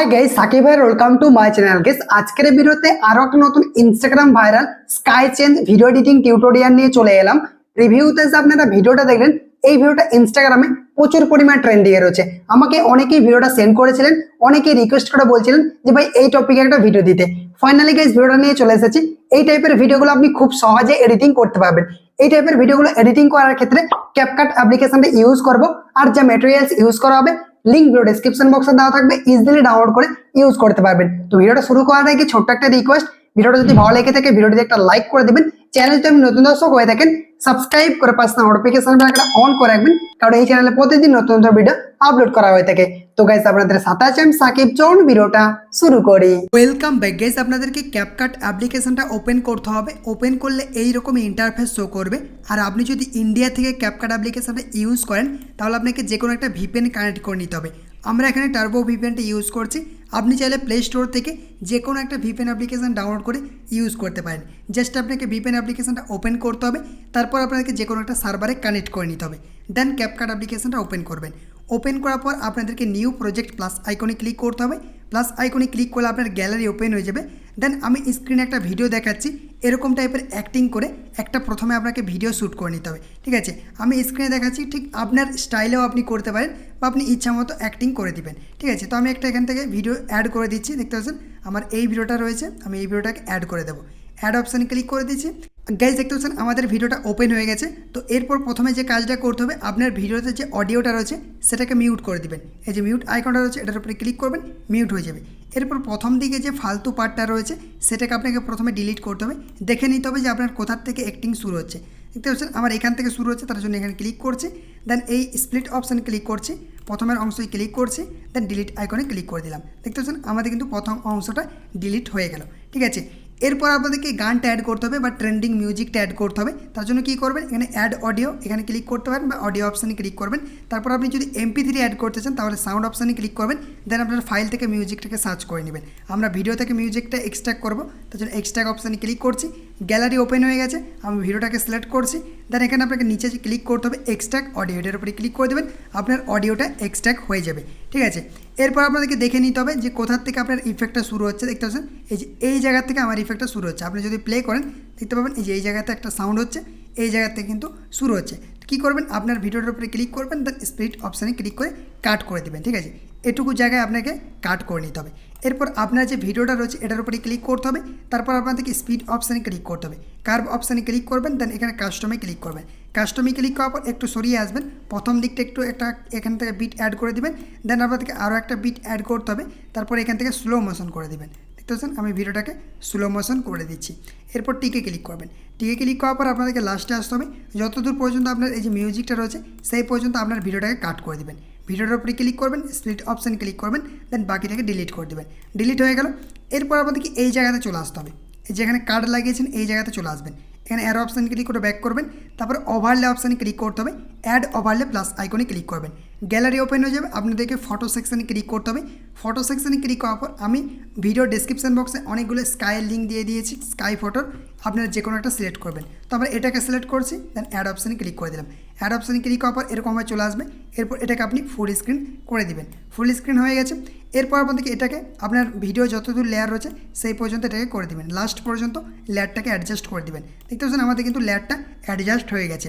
हाय guys, Sakib भाई welcome to my channel. Guys আজকের ভিডিওতে আরো একটা নতুন Instagram viral sky change video editing tutorial নিয়ে চলে এলাম। রিভিউতে যে আপনারা ভিডিওটা দেখলেন, এই ভিডিওটা ইনস্টাগ্রামে প্রচুর পরিমাণ ট্রেন্ডিং এ রয়েছে। আমাকে অনেকেই ভিডিওটা সেন্ড করেছিলেন, অনেকেই রিকোয়েস্ট করে বলছিলেন যে ভাই এই টপিকে একটা ভিডিও দিতে। ফাইনালি গাইস ভিডিওটা নিয়ে চলে এসেছি। এই টাইপের ভিডিওগুলো আপনি খুব সহজে এডিটিং করতে পারবেন। এই টাইপের ভিডিওগুলো এডিটিং করার ক্ষেত্রে CapCut অ্যাপ্লিকেশনটা ইউজ করব, আর যে ম্যাটেরিয়ালস ইউজ করা হবে লিংক ভিডিও ডেসক্রিপশন বক্সে দেওয়া থাকবে, ইজিলি ডাউনলোড করে ইউজ করতে পারবেন। তো ভিডিওটা শুরু করার আগে ছোট্ট একটা রিকোয়েস্ট, ভিডিওটা যদি ভালো লেগে থাকে ভিডিওটিতে একটা লাইক করে দিবেন। চ্যানেল যদি আপনি নতুন দর্শক হয়ে থাকেন সাবস্ক্রাইব করে পাশে নোটিফিকেশন বেলটা অন করে রাখবেন, কারণ এই চ্যানেলে প্রতিদিন নতুন নতুন ভিডিও আপলোড করা হয়ে থাকে। তো গাইস আপনাদের সাথে আছি আমি সাকিব, চলুন ভিডিওটা শুরু করি। ওয়েলকাম ব্যাক গাইস, আপনাদেরকে CapCut অ্যাপ্লিকেশনটা ওপেন করতে হবে। ওপেন করলে এই রকম ইন্টারফেস শো করবে। আর আপনি যদি ইন্ডিয়া থেকে CapCut অ্যাপ্লিকেশনটা ইউজ করেন তাহলে আপনাকে যে কোনো একটা ভিপিএন কানেক্ট করে নিতে হবে। আমরা এখানে টার্বো ভিপিএনটা ইউজ করছি। আপনি চাইলে প্লে স্টোর থেকে যে কোনো একটা ভিপিএন অ্যাপ্লিকেশন ডাউনলোড করে ইউজ করতে পারেন। জাস্ট আপনাকে ভিপিএন অ্যাপ্লিকেশনটা ওপেন করতে হবে, তারপর আপনাকে যে কোনো একটা সার্ভারে কানেক্ট করে নিতে হবে। দেন CapCut অ্যাপ্লিকেশনটা ওপেন করবেন। ওপেন করার পর আপনাদেরকে নিউ প্রজেক্ট প্লাস আইকনে ক্লিক করতে হবে। প্লাস আইকনে ক্লিক করলে আপনার গ্যালারি ওপেন হয়ে যাবে। দেন আমি স্ক্রিনে একটা ভিডিও দেখাচ্ছি, এরকম টাইপের অ্যাক্টিং করে একটা প্রথমে আপনাকে ভিডিও শ্যুট করে নিতে হবে। ঠিক আছে, আমি স্ক্রিনে দেখাচ্ছি, ঠিক আপনার স্টাইলেও আপনি করতে পারেন বা আপনি ইচ্ছা মতো অ্যাক্টিং করে দিবেন। ঠিক আছে, তো আমি একটা এখান থেকে ভিডিও অ্যাড করে দিচ্ছি। দেখতে পাচ্ছেন আমার এই ভিডিওটা রয়েছে, আমি এই ভিডিওটাকে অ্যাড করে দেবো। অ্যাড অপশানে ক্লিক করে দিচ্ছি। গাইজ দেখতে পাচ্ছেন আমাদের ভিডিওটা ওপেন হয়ে গেছে। তো এরপর প্রথমে যে কাজটা করতে হবে, আপনার ভিডিওতে যে অডিওটা রয়েছে সেটাকে মিউট করে দিবেন। এই যে মিউট আইকনটা রয়েছে এটার উপরে ক্লিক করবেন, মিউট হয়ে যাবে। এরপর প্রথম দিকে যে ফালতু পার্টটা রয়েছে সেটাকে আপনাকে প্রথমে ডিলিট করতে হবে। দেখে নিতে হবে যে আপনার কোথার থেকে অ্যাক্টিং শুরু হচ্ছে। দেখতে পাচ্ছেন আমার এখান থেকে শুরু হচ্ছে, তার জন্য এখানে ক্লিক করছি। দেন এই স্প্লিট অপশানে ক্লিক করছি, প্রথমের অংশই ক্লিক করছি। দেন ডিলিট আইকনে ক্লিক করে দিলাম। দেখতে পাচ্ছেন আমাদের কিন্তু প্রথম অংশটা ডিলিট হয়ে গেল। ঠিক আছে, এরপর আপনাদেরকে গানটা অ্যাড করতে হবে বা ট্রেন্ডিং মিউজিকটা অ্যাড করতে হবে। তার জন্য কী করবেন, এখানে অ্যাড অডিও এখানে ক্লিক করতে পারেন বা অডিও অপশানে ক্লিক করবেন। তারপর আপনি যদি MP3 অ্যাড করতে চান তাহলে সাউন্ড অপশানে ক্লিক করবেন। দেন আপনার ফাইল থেকে মিউজিকটাকে সার্চ করে নেবেন। আমরা ভিডিও থেকে মিউজিকটা এক্সট্র্যাক্ট করবো, তার জন্য এক্সট্র্যাক্ট অপশানে ক্লিক করছি। গ্যালারি ওপেন হয়ে গেছে, আমি ভিডিওটাকে সিলেক্ট করছি। দেন এখানে আপনাকে নিচে ক্লিক করতে হবে এক্সট্র্যাক্ট অডিও, এটার উপরে ক্লিক করে দেবেন, আপনার অডিওটা এক্সট্র্যাক্ট হয়ে যাবে। ঠিক আছে, এরপর আপনাদেরকে দেখে নিতে হবে যে কোথার থেকে আপনার ইফেক্টটা শুরু হচ্ছে। দেখতে পাচ্ছেন এই যে এই জায়গা থেকে আমার ইফেক্টটা শুরু হচ্ছে। আপনি যদি প্লে করেন দেখতে পাবেন এই যে এই জায়গাতে একটা সাউন্ড হচ্ছে, এই জায়গা থেকে কিন্তু শুরু হচ্ছে। কী করবেন, আপনার ভিডিওটার উপরে ক্লিক করবেন, দেন স্প্লিট অপশানে ক্লিক করে কাট করে দেবেন। ঠিক আছে, এটুকু জায়গায় আপনাকে কাট করে নিতে হবে। এরপর আপনার যে ভিডিওটা রয়েছে এটার উপরে ক্লিক করতে হবে। তারপর আপনাদেরকে স্পিড অপশানে ক্লিক করতে হবে, কার্ভ অপশানে ক্লিক করবেন। দেন এখানে কাস্টমে ক্লিক করবেন। কাস্টমে ক্লিক করার পর একটু সরিয়ে আসবেন, প্রথম দিকটা একটু একটা এখান থেকে বিট অ্যাড করে দেবেন। দেন আপনাদেরকে আরও একটা বিট অ্যাড করতে হবে। তারপর এখান থেকে স্লো মোশন করে দেবেন। দেখতে পাচ্ছেন আমি ভিডিওটাকে স্লো মোশন করে দিচ্ছি। এরপর টিকে ক্লিক করবেন। টিকে ক্লিক করার পর আপনাদেরকে লাস্টে আসতে হবে, যতদূর পর্যন্ত আপনার এই যে মিউজিকটা রয়েছে সেই পর্যন্ত আপনার ভিডিওটাকে কাট করে দেবেন। ভিডিওটার উপরে ক্লিক করবেন, স্প্লিট অপশান ক্লিক করবেন, দেন বাকিটাকে ডিলিট করে দেবেন। ডিলিট হয়ে গেল। এরপর আপনাদেরকে এই জায়গাতে চলে আসতে হবে, যেখানে কার্ড লাগিয়েছেন এই জায়গাতে চলে আসবেন। এখানে অ্যারো অপশানে ক্লিক করে ব্যাক করবেন। তারপর ওভারলে অপশানে ক্লিক করতে হবে, অ্যাড ওভারলে প্লাস আইকনে ক্লিক করবেন। গ্যালারি ওপেন হয়ে যাবে। আপনাদেরকে ফটো সেকশানে ক্লিক করতে হবে। ফটো সেকশানে ক্লিক করার পর আমি ভিডিও ডেসক্রিপশন বক্সে অনেকগুলো স্কাইয়ের লিঙ্ক দিয়ে দিয়েছি, স্কাই ফটোর। আপনারা যে কোনো একটা সিলেক্ট করবেন। তো আমরা এটাকে সিলেক্ট করছি, দেন অ্যাড অপশানে ক্লিক করে দিলাম। অ্যাড অপশানে ক্লিক করার পর এরকমভাবে চলে আসবে। এরপর এটাকে আপনি ফুল স্ক্রিন করে দিবেন। ফুল স্ক্রিন হয়ে গেছে। এরপর আপনাদেরকে এটাকে আপনার ভিডিও যতদূর লেয়ার রয়েছে সেই পর্যন্ত এটাকে করে দেবেন, লাস্ট পর্যন্ত লেয়ারটাকে অ্যাডজাস্ট করে দেবেন। দেখতে পাচ্ছেন আমাদের কিন্তু লেয়ারটা অ্যাডজাস্ট হয়ে গেছে।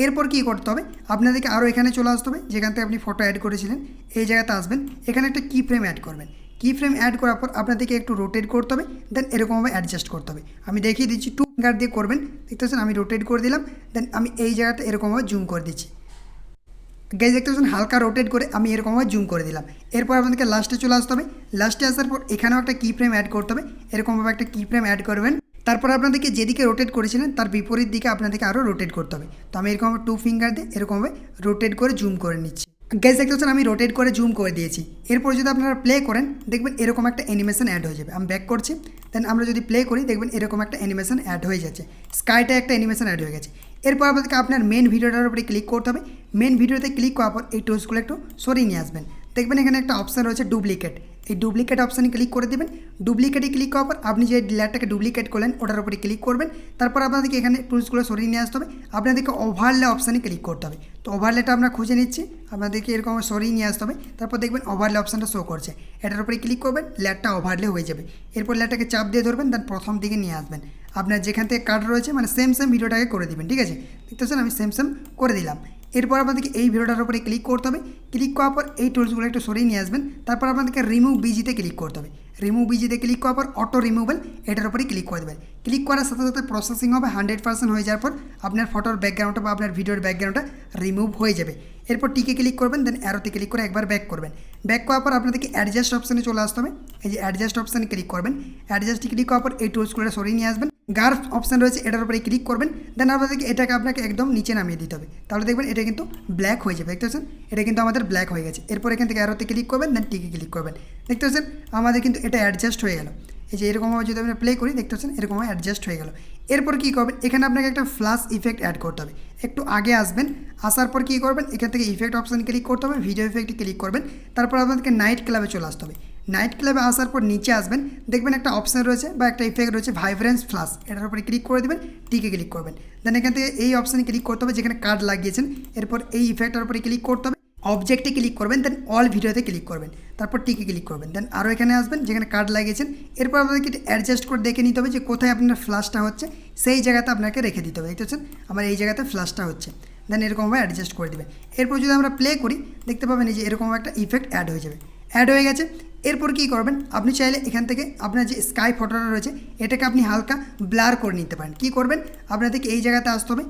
এরপর কী করতে হবে, আপনাদেরকে আরও এখানে চলে আসতে হবে, যেখান থেকে আপনি ফটো অ্যাড করেছিলেন এই জায়গাতে আসবেন। এখানে একটা কি ফ্রেম অ্যাড করবেন। কি ফ্রেম অ্যাড করার পর আপনাদেরকে একটু রোটেট করতে হবে, দেন এরকমভাবে অ্যাডজাস্ট করতে হবে। আমি দেখিয়ে দিচ্ছি, 2 ফিঙ্গার দিয়ে করবেন। দেখতে পাচ্ছেন আমি রোটেট করে দিলাম। দেন আমি এই জায়গাতে এরকমভাবে জুম করে দিচ্ছি। গাইজ দেখতে পাচ্ছেন হালকা রোটেট করে আমি এরকমভাবে জুম করে দিলাম। এরপর আপনাদেরকে লাস্টে চলে আসতে হবে। লাস্টে আসার পর এখানেও একটা কি ফ্রেম অ্যাড করতে হবে, এরকমভাবে একটা কি ফ্রেম অ্যাড করবেন। তারপর আপনাদেরকে যেদিকে রোটেট করেছিলেন তার বিপরীত দিকে আপনাদেরকে আরও রোটেট করতে হবে। তো আমি এরকমভাবে 2 ফিঙ্গার দিয়ে এরকমভাবে রোটেট করে জুম করে নিচ্ছি। গাইজ দেখতে পাচ্ছেন আমি রোটেট করে জুম করে দিয়েছি। এরপর যদি আপনারা প্লে করেন দেখবেন এরকম একটা অ্যানিমেশন অ্যাড হয়ে যাবে। আমি ব্যাক করছি। দেন আমরা যদি প্লে করি দেখবেন এরকম একটা অ্যানিমেশন অ্যাড হয়ে যাচ্ছে, স্কাইটা একটা অ্যানিমেশন অ্যাড হয়ে গেছে। এরপর আপনাদেরকে আপনার মেন ভিডিওটার উপরে ক্লিক করতে হবে। মেন ভিডিওতে ক্লিক করার পর এই টুলসগুলো একটু সরিয়ে নিয়ে আসবেন। দেখবেন এখানে একটা অপশান রয়েছে ডুপ্লিকেট, এই ডুপ্লিকেট অপশানে ক্লিক করে দেবেন। ডুপ্লিকেটে ক্লিক করার পর আপনি যে লেয়ারটাকে ডুপ্লিকেট করলেন ওটার উপরে ক্লিক করবেন। তারপর আপনাদেরকে এখানে টুলসগুলো সরিয়ে নিয়ে আসতে হবে, আপনাদেরকে ওভারলে অপশানে ক্লিক করতে হবে। তো ওভারলেটা আমরা খুঁজে নিচ্ছি, আপনাদেরকে এরকম সরিয়ে নিয়ে আসতে হবে। তারপর দেখবেন ওভারলে অপশানটা শো করছে, এটার উপরে ক্লিক করবেন, লেয়ারটা ওভারলে হয়ে যাবে। এরপর লেয়ারটাকে চাপ দিয়ে ধরবেন, দেন প্রথম দিকে নিয়ে আসবেন। আপনার যেখান থেকে কাট রয়েছে মানে সেম ভিডিওটাকে করে দিবেন, ঠিক আছে। দেখতেছেন আমি সেম করে দিলাম। এরপর আপনাদেরকে এই ভিডিওটার উপরে ক্লিক করতে হবে। ক্লিক করার পর এই টুলসগুলো একটু সরিয়ে নিয়ে আসবেন। তারপর আপনাদেরকে রিমুভ বিজিতে ক্লিক করতে হবে। রিমুভ বিজিতে ক্লিক করার পর অটো রিমুভেল এটার উপরে ক্লিক করে দেবেন। ক্লিক করার সাথে সাথে প্রসেসিং হবে, 100% হয়ে যাওয়ার পর আপনার ফটোর ব্যাকগ্রাউন্ডটা বা আপনার ভিডিওর ব্যাকগ্রাউন্ডটা রিমুভ হয়ে যাবে। এরপর টিকে ক্লিক করবেন, দেন অ্যারোতে ক্লিক করে একবার ব্যাক করবেন। ব্যাক করার পর আপনাদেরকে অ্যাডজাস্ট অপশানে চলে আসতে হবে। এই যে অ্যাডজাস্ট অপশানে ক্লিক করবেন। অ্যাডজাস্টে ক্লিক করার পর এই টুলসগুলো সরিয়ে নিয়ে আসবেন। গার্ফ অপশান রয়েছে, এটার উপরে ক্লিক করবেন। দেন আপনাদেরকে আপনাকে একদম নিচে নামিয়ে দিতে হবে, তাহলে দেখবেন এটা কিন্তু ব্ল্যাক হয়ে যাবে। দেখতে পাচ্ছেন এটা কিন্তু আমাদের ব্ল্যাক হয়ে গেছে। এরপর এখান থেকে অ্যারোতে ক্লিক করবেন, দেন টিকে ক্লিক করবেন। দেখতে পাচ্ছেন আমাদের কিন্তু এটা অ্যাডজাস্ট হয়ে গেল। এই যে এরকমভাবে যদি আমরা প্লে করি, দেখতে পাচ্ছেন এরকমভাবে অ্যাডজাস্ট হয়ে গেল। এরপর কী করবেন, এখানে আপনাকে একটা ফ্ল্যাশ ইফেক্ট অ্যাড করতে হবে। একটু আগে আসবেন, আসার পর কী করবেন, এখান থেকে ইফেক্ট অপশানে ক্লিক করতে হবে, ভিডিও ইফেক্টে ক্লিক করবেন। তারপর আপনাদেরকে নাইট ক্লাবে চলে আসতে হবে। নাইট ক্লাবে আসার পর নিচে আসবেন, দেখবেন একটা অপশান রয়েছে বা একটা ইফেক্ট রয়েছে ভাইব্রেন্স ফ্ল্যাশ, এটার উপরে ক্লিক করে দেবেন, টিকে ক্লিক করবেন। দেন এখান থেকে এই অপশানে ক্লিক করতে হবে যেখানে কার্ড লাগিয়েছেন। এরপর এই ইফেক্টের উপরে ক্লিক করতে হবে, অবজেক্টে ক্লিক করবেন, দেন অল ভিডিওতে ক্লিক করবেন, তারপর টিকে ক্লিক করবেন। দেন আরও এখানে আসবেন যেখানে কার্ড লাগিয়েছেন। এরপর আপনাদেরকে অ্যাডজাস্ট করে দেখে নিতে হবে যে কোথায় আপনার ফ্ল্যাশটা হচ্ছে, সেই জায়গাতে আপনাকে রেখে দিতে হবে। দেখতে পাচ্ছেন আমার এই জায়গাতে ফ্ল্যাশটা হচ্ছে, দেন এরকমভাবে অ্যাডজাস্ট করে দেবেন। এরপর যদি আমরা প্লে করি, দেখতে পাবেন এই যে এরকম একটা ইফেক্ট অ্যাড হয়ে যাবে, অ্যাড হয়ে গেছে। এরপর কী করবেন, আপনি চাইলে এখান থেকে আপনার যে স্কাই ফটোটা রয়েছে এটাকে আপনি হালকা ব্লার করে নিতে পারেন। কী করবেন, আপনাদেরকে এই জায়গাতে আসতে হবে,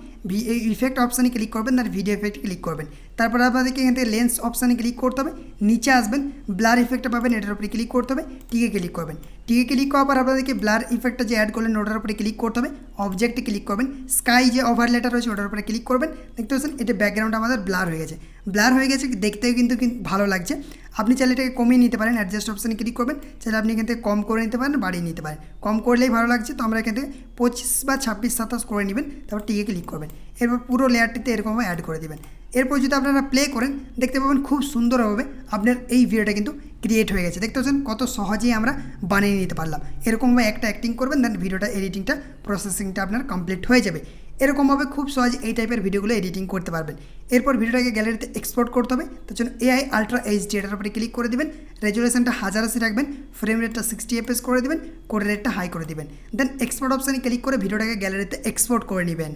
এই ইফেক্ট অপশানে ক্লিক করবেন, তার ভিডিও ইফেক্টে ক্লিক করবেন। তারপর আপনাদেরকে এখান থেকে লেন্স অপশানে ক্লিক করতে হবে, নিচে আসবেন, ব্লার ইফেক্টটা পাবেন, এটার উপরে ক্লিক করতে হবে, টিকে ক্লিক করবেন। টিকে ক্লিক করার পর আপনাদেরকে ব্লার ইফেক্টটা যে অ্যাড করলেন ওটার উপরে ক্লিক করতে হবে, অবজেক্টে ক্লিক করবেন, স্কাই যে ওভারলেটা রয়েছে ওটার উপরে ক্লিক করবেন। দেখতে পাচ্ছেন এটা ব্যাকগ্রাউন্ড আমাদের ব্লার হয়ে গেছে। ব্লার হয়ে গেছে, দেখতেও কিন্তু ভালো লাগছে। আপনি চাইলে এটাকে কমিয়ে নিতে পারেন, অ্যাডজাস্ট অপশানে ক্লিক করবেন। চাইলে আপনি এখান থেকে কম করে নিতে পারেন, বাড়িয়ে নিতে পারেন। কম করলেই ভালো লাগছে, তো আমরা এখান থেকে 25 বা 26, 27 করে নেবেন, তারপর টিকে ক্লিক করবেন। এরপর পুরো লেয়ারটিতে এরকমভাবে অ্যাড করে দেবেন। এরপর যদি আপনারা প্লে করেন, দেখতে পাবেন খুব সুন্দরভাবে আপনার এই ভিডিওটা কিন্তু ক্রিয়েট হয়ে গেছে। দেখতে পাচ্ছেন কত সহজেই আমরা বানিয়ে নিতে পারলাম। এরকমভাবে একটা অ্যাক্টিং করবেন, দেন ভিডিওটা এডিটিংটা প্রসেসিংটা আপনার কমপ্লিট হয়ে যাবে। এরকমভাবে খুব সহজে এই টাইপের ভিডিওগুলো এডিটিং করতে পারবেন। এরপর ভিডিওটাকে গ্যালারিতে এক্সপোর্ট করতে হবে, তার জন্য AI আলট্রা HD এটার উপরে ক্লিক করে দেবেন। রেজুলেশনটা 1080 রাখবেন, ফ্রেম রেটটা 60 FPS করে দেবেন, কোড রেটটা হাই করে দেবেন। দেন এক্সপোর্ট অপশানে ক্লিক করে ভিডিওটাকে গ্যালারিতে এক্সপোর্ট করে নেবেন।